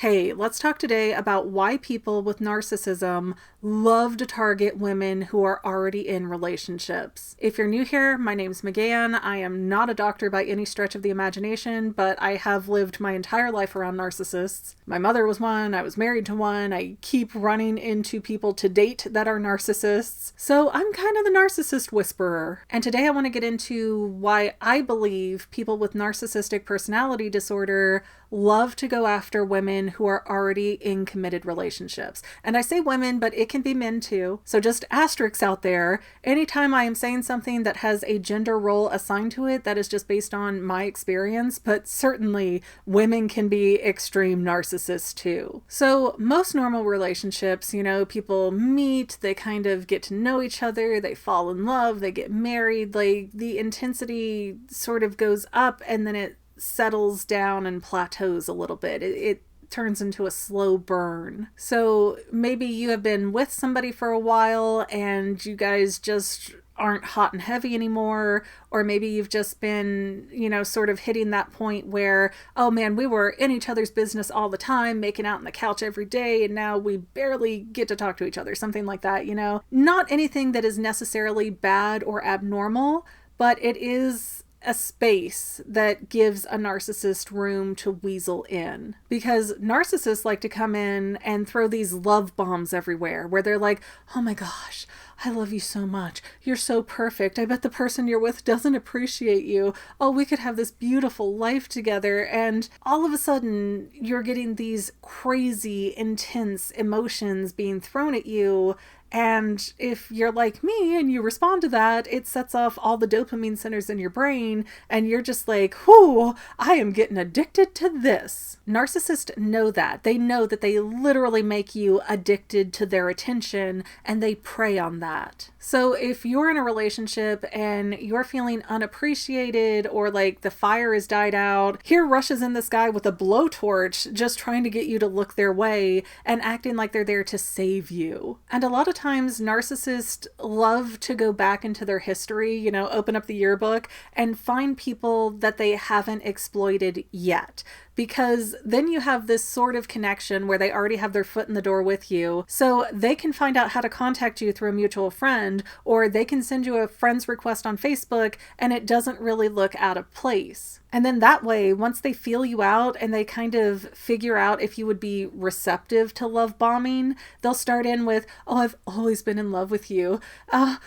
Hey, let's talk today about why people with narcissism love to target women who are already in relationships. If you're new here, my name's McGann. I am not a doctor by any stretch of the imagination, but I have lived my entire life around narcissists. My mother was one, I was married to one, I keep running into people to date that are narcissists. So I'm kind of the narcissist whisperer. And today I want to get into why I believe people with narcissistic personality disorder love to go after women who are already in committed relationships. And I say women, but it can be men too. So just asterisks out there. Anytime I am saying something that has a gender role assigned to it, that is just based on my experience, but certainly women can be extreme narcissists too. So most normal relationships, people meet, they kind of get to know each other, they fall in love, they get married, like the intensity sort of goes up and then it settles down and plateaus a little bit. It turns into a slow burn. So maybe you have been with somebody for a while and you guys just aren't hot and heavy anymore, or maybe you've just been, sort of hitting that point where, oh man, we were in each other's business all the time, making out on the couch every day, and now we barely get to talk to each other, something like that, Not anything that is necessarily bad or abnormal, but it is a space that gives a narcissist room to weasel in. Because narcissists like to come in and throw these love bombs everywhere where they're like, oh my gosh, I love you so much. You're so perfect. I bet the person you're with doesn't appreciate you. Oh, we could have this beautiful life together. And all of a sudden, you're getting these crazy, intense emotions being thrown at you. And if you're like me and you respond to that, it sets off all the dopamine centers in your brain and you're just like, whoo, I am getting addicted to this. Narcissists know that. They know that they literally make you addicted to their attention and they prey on that. So if you're in a relationship and you're feeling unappreciated or like the fire has died out, here rushes in this guy with a blowtorch just trying to get you to look their way and acting like they're there to save you. And a lot of times narcissists love to go back into their history, open up the yearbook and find people that they haven't exploited yet. Because then you have this sort of connection where they already have their foot in the door with you. So they can find out how to contact you through a mutual friend, or they can send you a friend's request on Facebook and it doesn't really look out of place. And then that way, once they feel you out and they kind of figure out if you would be receptive to love bombing, they'll start in with, oh, I've always been in love with you. I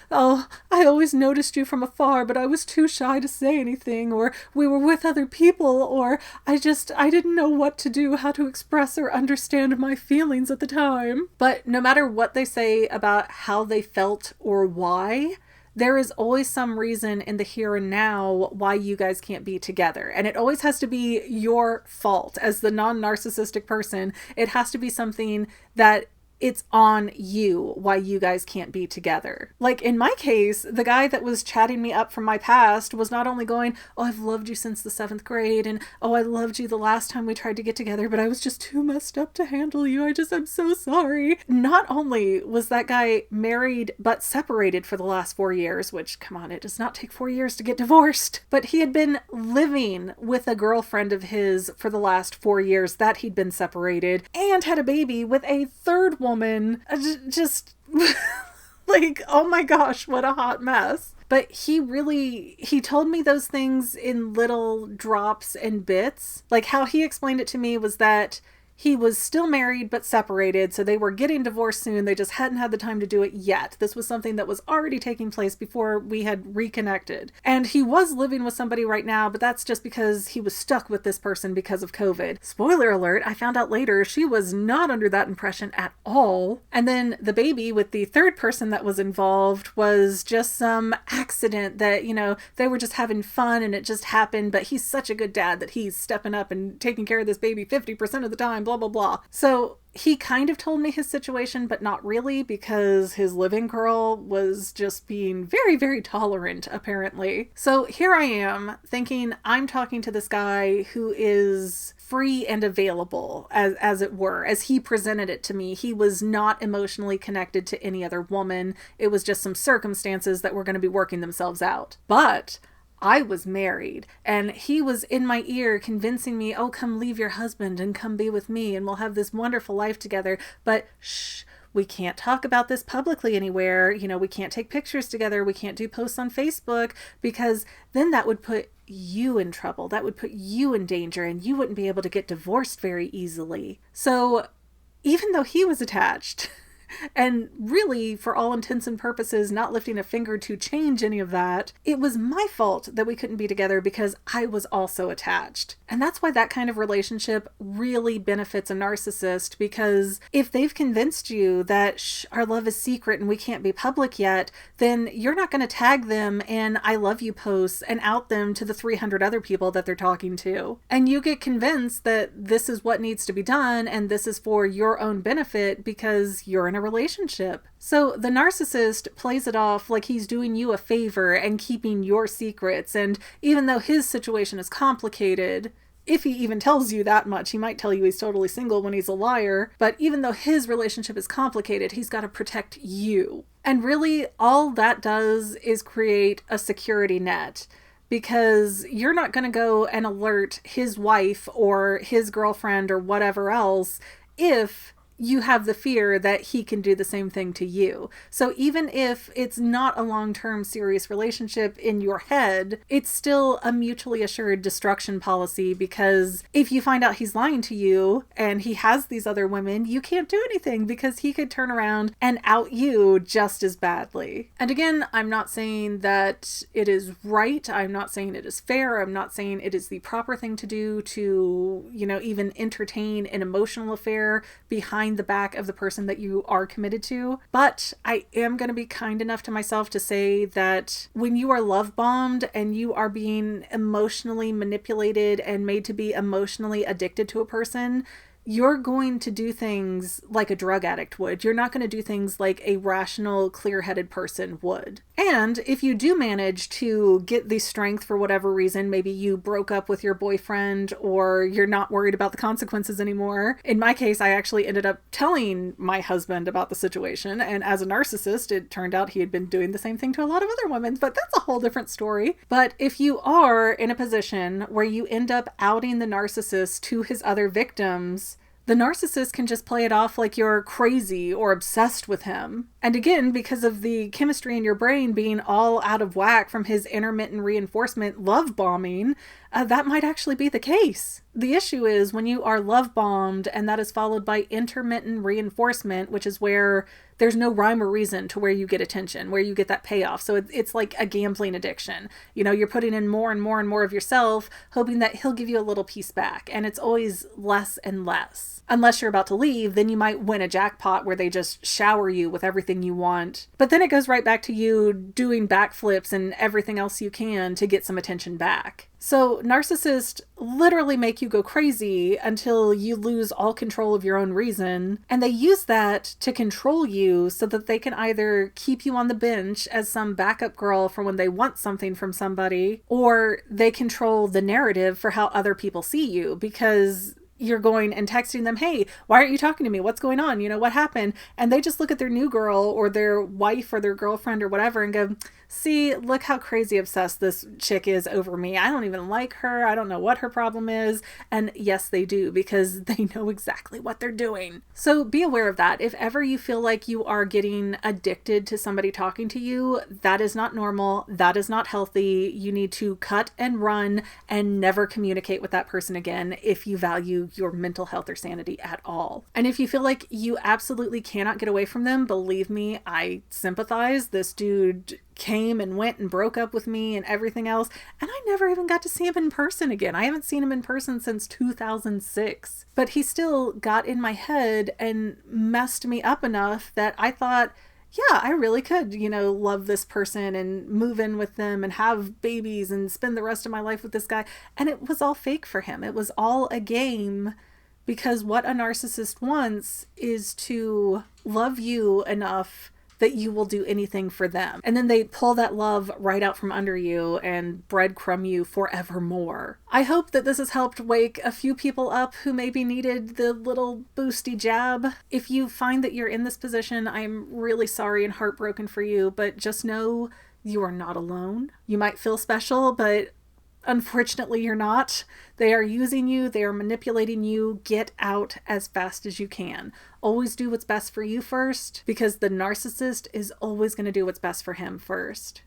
always noticed you from afar, but I was too shy to say anything, or we were with other people, or I didn't know what to do, how to express or understand my feelings at the time. But no matter what they say about how they felt or why, there is always some reason in the here and now why you guys can't be together. And it always has to be your fault. As the non-narcissistic person, it has to be something that it's on you why you guys can't be together. Like in my case, the guy that was chatting me up from my past was not only going, oh, I've loved you since the 7th grade, and oh, I loved you the last time we tried to get together, but I was just too messed up to handle you. I'm so sorry. Not only was that guy married but separated for the last 4 years, which, come on, it does not take 4 years to get divorced, but he had been living with a girlfriend of his for the last 4 years that he'd been separated, and had a baby with a third woman. Just like, oh my gosh, what a hot mess. But he told me those things in little drops and bits. Like how he explained it to me was that he was still married but separated, so they were getting divorced soon. They just hadn't had the time to do it yet. This was something that was already taking place before we had reconnected. And he was living with somebody right now, but that's just because he was stuck with this person because of COVID. Spoiler alert, I found out later she was not under that impression at all. And then the baby with the third person that was involved was just some accident that, they were just having fun and it just happened, but he's such a good dad that he's stepping up and taking care of this baby 50% of the time. Blah, blah, blah. So he kind of told me his situation, but not really, because his living girl was just being very, very tolerant, apparently. So here I am thinking I'm talking to this guy who is free and available, as it were. As he presented it to me, he was not emotionally connected to any other woman. It was just some circumstances that were going to be working themselves out. But I was married and he was in my ear convincing me, oh, come leave your husband and come be with me and we'll have this wonderful life together. But shh, we can't talk about this publicly anywhere. You know, we can't take pictures together. We can't do posts on Facebook because then that would put you in trouble. That would put you in danger and you wouldn't be able to get divorced very easily. So even though he was attached, and really, for all intents and purposes, not lifting a finger to change any of that, it was my fault that we couldn't be together because I was also attached. And that's why that kind of relationship really benefits a narcissist, because if they've convinced you that our love is secret and we can't be public yet, then you're not going to tag them in I love you posts and out them to the 300 other people that they're talking to. And you get convinced that this is what needs to be done and this is for your own benefit because you're in a relationship. So the narcissist plays it off like he's doing you a favor and keeping your secrets. And even though his situation is complicated, if he even tells you that much, he might tell you he's totally single when he's a liar. But even though his relationship is complicated, he's got to protect you. And really, all that does is create a security net, because you're not going to go and alert his wife or his girlfriend or whatever else if you have the fear that he can do the same thing to you. So even if it's not a long-term serious relationship in your head, it's still a mutually assured destruction policy, because if you find out he's lying to you and he has these other women, you can't do anything because he could turn around and out you just as badly. And again, I'm not saying that it is right. I'm not saying it is fair. I'm not saying it is the proper thing to do to, even entertain an emotional affair behind the back of the person that you are committed to. But I am going to be kind enough to myself to say that when you are love bombed and you are being emotionally manipulated and made to be emotionally addicted to a person, you're going to do things like a drug addict would. You're not going to do things like a rational, clear-headed person would. And if you do manage to get the strength for whatever reason, maybe you broke up with your boyfriend or you're not worried about the consequences anymore. In my case, I actually ended up telling my husband about the situation. And as a narcissist, it turned out he had been doing the same thing to a lot of other women, but that's a whole different story. But if you are in a position where you end up outing the narcissist to his other victims, the narcissist can just play it off like you're crazy or obsessed with him. And again, because of the chemistry in your brain being all out of whack from his intermittent reinforcement love bombing, that might actually be the case. The issue is when you are love bombed and that is followed by intermittent reinforcement, which is where there's no rhyme or reason to where you get attention, where you get that payoff. So it's like a gambling addiction. You're putting in more and more and more of yourself, hoping that he'll give you a little piece back. And it's always less and less. Unless you're about to leave, then you might win a jackpot where they just shower you with everything you want. But then it goes right back to you doing backflips and everything else you can to get some attention back. So narcissists literally make you go crazy until you lose all control of your own reason. And they use that to control you so that they can either keep you on the bench as some backup girl for when they want something from somebody, or they control the narrative for how other people see you, because you're going and texting them, hey, why aren't you talking to me? What's going on? What happened? And they just look at their new girl or their wife or their girlfriend or whatever and go, see, look how crazy obsessed this chick is over me. I don't even like her. I don't know what her problem is. And yes, they do, because they know exactly what they're doing. So be aware of that. If ever you feel like you are getting addicted to somebody talking to you, that is not normal. That is not healthy. You need to cut and run and never communicate with that person again if you value your mental health or sanity at all. And if you feel like you absolutely cannot get away from them, believe me, I sympathize. This dude came and went and broke up with me and everything else, and I never even got to see him in person again. I haven't seen him in person since 2006. But he still got in my head and messed me up enough that I thought, yeah, I really could, love this person and move in with them and have babies and spend the rest of my life with this guy. And it was all fake for him. It was all a game, because what a narcissist wants is to love you enough that you will do anything for them. And then they pull that love right out from under you and breadcrumb you forevermore. I hope that this has helped wake a few people up who maybe needed the little boosty jab. If you find that you're in this position, I'm really sorry and heartbroken for you, but just know You are not alone. You might feel special, but unfortunately you're not. They are using you. They are manipulating you. Get out as fast as you can. Always do what's best for you first, because the narcissist is always going to do what's best for him first.